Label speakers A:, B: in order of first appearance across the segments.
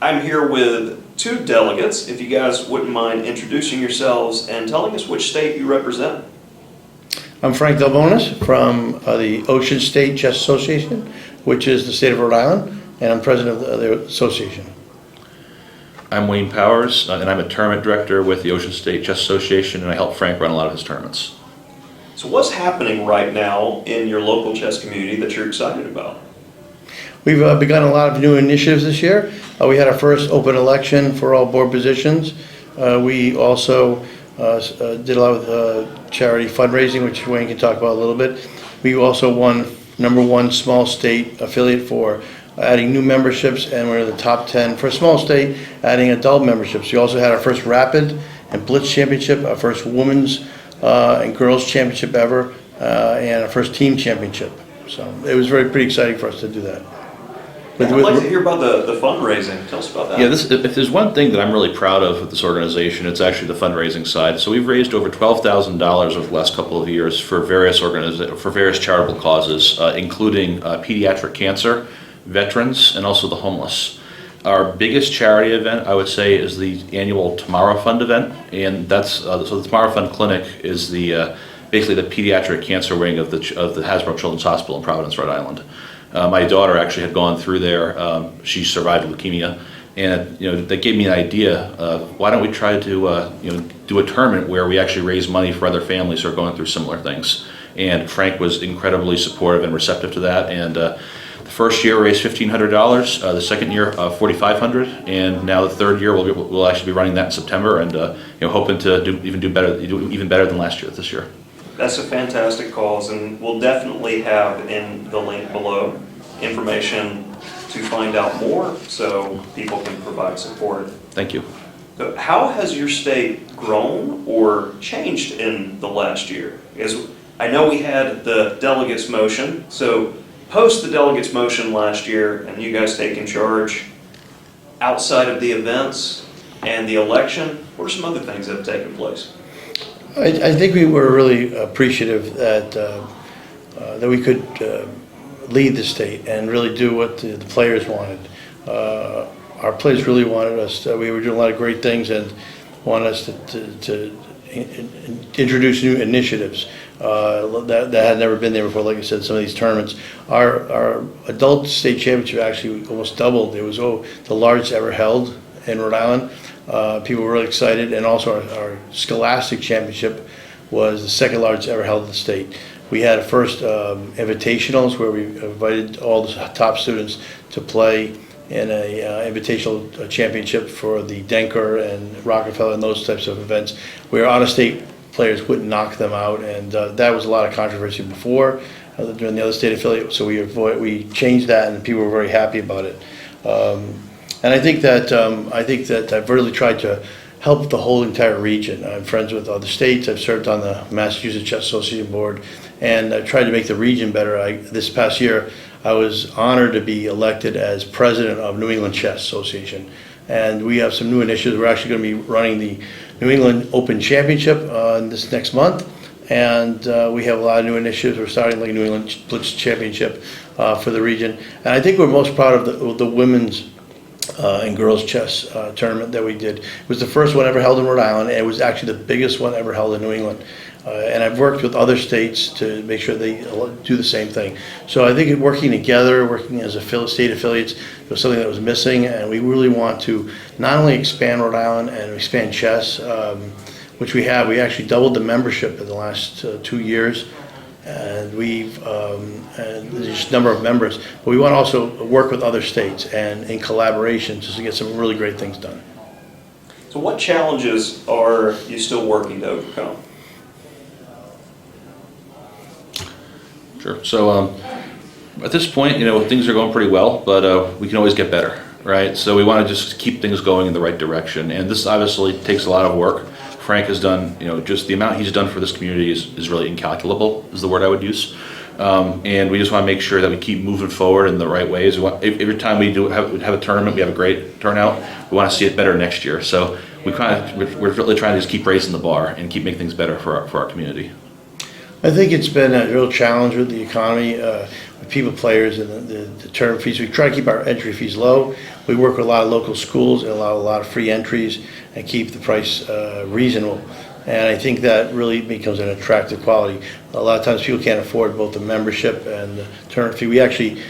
A: I'm here with two delegates. If you guys wouldn't mind introducing yourselves and telling us which state you represent.
B: I'm Frank Delbonis from the Ocean State Chess Association, which is the state of Rhode Island, and I'm president of the association.
C: I'm Wayne Powers, and I'm a tournament director with the Ocean State Chess Association, and I help Frank run a lot of his tournaments.
A: So what's happening right now in your local chess community that you're excited about?
B: We've begun a lot of new initiatives this year. We had our first open election for all board positions. We also did a lot of charity fundraising, which Wayne can talk about a little bit. We also won #1 small state affiliate for adding new memberships, and we're in the top 10 for a small state adding adult memberships. We also had our first rapid and blitz championship, our first women's and girls championship ever, and our first team championship. So it was pretty exciting for us to do that.
A: I'd like to hear about the fundraising. Tell us about that.
C: Yeah, if there's one thing that I'm really proud of with this organization, it's actually the fundraising side. So we've raised over $12,000 over the last couple of years for various charitable causes, including pediatric cancer, veterans, and also the homeless. Our biggest charity event, I would say, is the annual Tomorrow Fund event, and that's so the Tomorrow Fund Clinic is basically the pediatric cancer wing of the Hasbro Children's Hospital in Providence, Rhode Island. My daughter actually had gone through there. She survived leukemia, and that gave me an idea of why don't we try to do a tournament where we actually raise money for other families who are going through similar things. And Frank was incredibly supportive and receptive to that. And the first year raised $1,500, the second year $4,500, and now the third year we'll actually be running that in September, and hoping to do even better than last year this year.
A: That's a fantastic cause, and we'll definitely have in the link below information to find out more so people can provide support.
C: Thank you.
A: So how has your state grown or changed in the last year? Because I know we had the Delegates motion, so post the Delegates motion last year and you guys taking charge, outside of the events and the election, what are some other things that have taken place?
B: I think we were really appreciative that we could lead the state and really do what the players wanted. Our players really wanted us. We were doing a lot of great things and wanted us to introduce new initiatives that had never been there before. Like I said, some of these tournaments. Our adult state championship actually almost doubled. It was the largest ever held in Rhode Island. People were really excited, and also our Scholastic Championship was the second largest ever held in the state. We had first invitationals where we invited all the top students to play in a invitational championship for the Denker and Rockefeller and those types of events, where out-of-state players wouldn't knock them out, and that was a lot of controversy before during the other state affiliate. So we changed that, and people were very happy about it. And I think that I've really tried to help the whole entire region. I'm friends with other states. I've served on the Massachusetts Chess Association board, and I've tried to make the region better. This past year, I was honored to be elected as president of New England Chess Association, and we have some new initiatives. We're actually going to be running the New England Open Championship this next month, and we have a lot of new initiatives. We're starting like New England Blitz Championship for the region, and I think we're most proud of the women's and girls chess tournament that we did. It was the first one ever held in Rhode Island, and it was actually the biggest one ever held in New England. And I've worked with other states to make sure they do the same thing. So I think working together, working as state affiliates, was something that was missing, and we really want to not only expand Rhode Island and expand chess, which we have. We actually doubled the membership in the last 2 years. And there's just a number of members, but we want to also work with other states and in collaboration just to get some really great things done.
A: So what challenges are you still working to overcome?
C: Sure. So at this point, things are going pretty well, but we can always get better, right? So we want to just keep things going in the right direction, and this obviously takes a lot of work. Frank has done, just the amount he's done for this community is really incalculable, is the word I would use. And we just want to make sure that we keep moving forward in the right ways. Every time we have a tournament, we have a great turnout. We want to see it better next year. So we're really trying to just keep raising the bar and keep making things better for our community.
B: I think it's been a real challenge with the economy. people players and the tournament fees. We try to keep our entry fees low. We work with a lot of local schools and allow a lot of free entries and keep the price reasonable. And I think that really becomes an attractive quality. A lot of times people can't afford both the membership and the tournament fee. We actually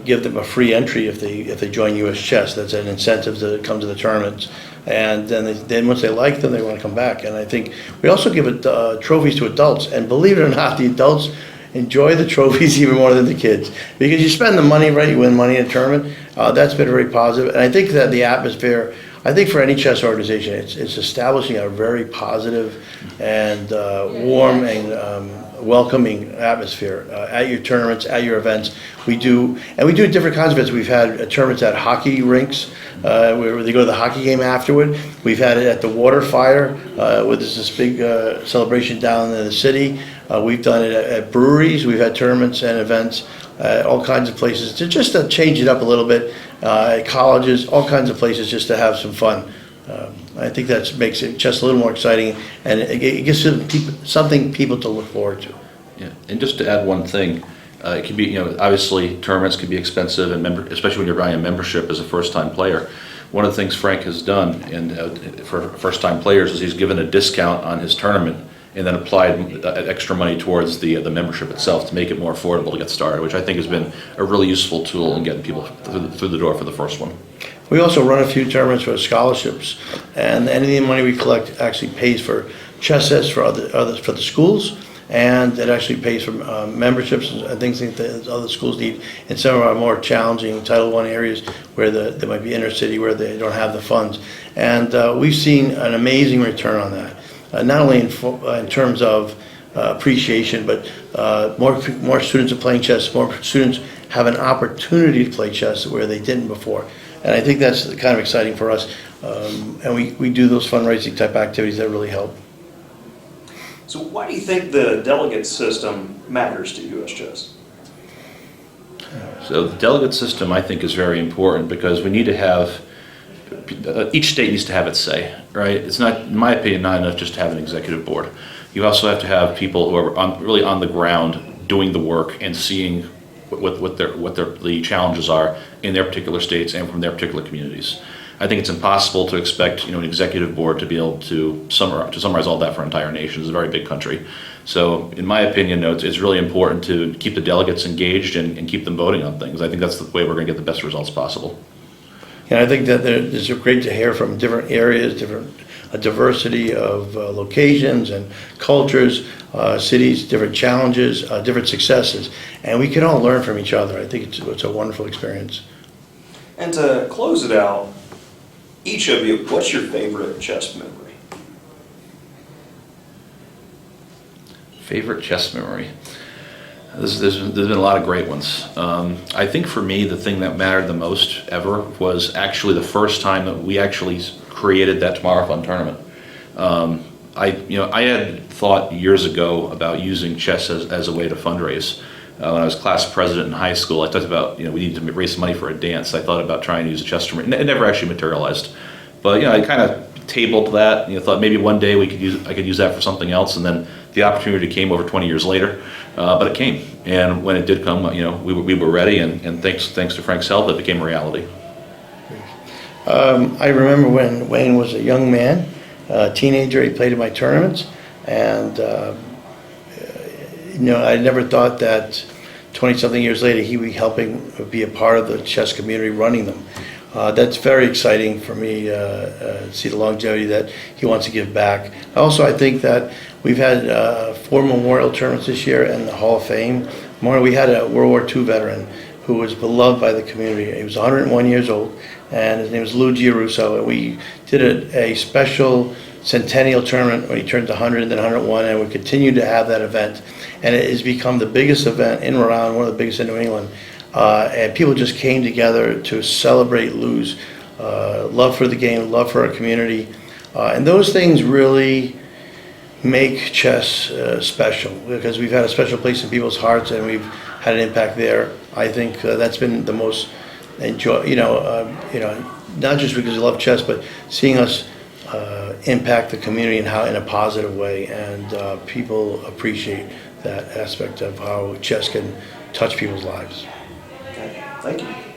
B: give them a free entry if they join U.S. Chess. That's an incentive to come to the tournaments. And then once they like them, they want to come back. And I think we also give trophies to adults. And believe it or not, the adults enjoy the trophies even more than the kids. Because you spend the money, right, you win money in a tournament. That's been very positive. And I think that the atmosphere, I think for any chess organization, it's establishing a very positive and warm and welcoming atmosphere at your tournaments, at your events. We do different kinds of events. We've had tournaments at hockey rinks where they go to the hockey game afterward. We've had it at the Water Fire where there's this big celebration down in the city. We've done it at breweries. We've had tournaments and events at all kinds of places to change it up a little bit. At colleges, all kinds of places just to have some fun. I think that makes it just a little more exciting, and it gives something people to look forward to.
C: Yeah, and just to add one thing, it can be, obviously tournaments can be expensive, and especially when you're buying a membership as a first-time player. One of the things Frank has done for first-time players is he's given a discount on his tournament and then applied extra money towards the membership itself to make it more affordable to get started, which I think has been a really useful tool in getting people through the door for the first one.
B: We also run a few tournaments for scholarships, and any of the money we collect actually pays for chess sets for for the schools, and it actually pays for memberships and things that other schools need in some of our more challenging Title I areas where they might be inner city where they don't have the funds. And we've seen an amazing return on that, not only in terms of appreciation, but more students are playing chess, more students have an opportunity to play chess where they didn't before. And I think that's kind of exciting for us. And we do those fundraising type activities that really help.
A: So why do you think the delegate system matters to U.S. Chess?
C: So the delegate system, I think, is very important because we need to have, each state needs to have its say, right? It's not, in my opinion, not enough just to have an executive board. You also have to have people who are really on the ground doing the work and seeing what the challenges are in their particular states and from their particular communities. I think it's impossible to expect an executive board to be able to summarize all that for an entire nation. It's a very big country. So in my opinion, it's really important to keep the delegates engaged and keep them voting on things. I think that's the way we're going to get the best results possible.
B: And I think that it's great to hear from different areas, a diversity of locations and cultures, cities, different challenges, different successes, and we can all learn from each other. I think it's a wonderful experience.
A: And to close it out, each of you, what's your favorite chess memory?
C: Favorite chess memory? There's been a lot of great ones. I think for me, the thing that mattered the most ever was actually the first time that we actually created that Tomorrow Fun tournament. I had thought years ago about using chess as a way to fundraise. When I was class president in high school, I talked about we need to raise money for a dance. I thought about trying to use a chess tournament. It never actually materialized, but I kind of tabled that. Thought maybe one day I could use that for something else, and then the opportunity came over 20 years later. But it came, and when it did come, we were ready, and thanks to Frank's help, it became a reality.
B: I remember when Wayne was a young man, a teenager. He played in my tournaments, and I never thought that 20-something years later he would be helping be a part of the chess community, running them. That's very exciting for me to see the longevity that he wants to give back. Also, I think that we've had 4 memorial tournaments this year in the Hall of Fame. We had a World War II veteran who was beloved by the community. He was 101 years old, and his name was Lou Giarusso. And we did a special centennial tournament when he turned 100 and then 101, and we continue to have that event. And it has become the biggest event in Rhode Island, one of the biggest in New England. And people just came together to celebrate Lou's love for the game, love for our community. And those things really make chess special, because we've had a special place in people's hearts and we've had an impact there. I think that's been the most not just because we love chess, but seeing us impact the community in a positive way, and people appreciate that aspect of how chess can touch people's lives.
A: Okay, thank you.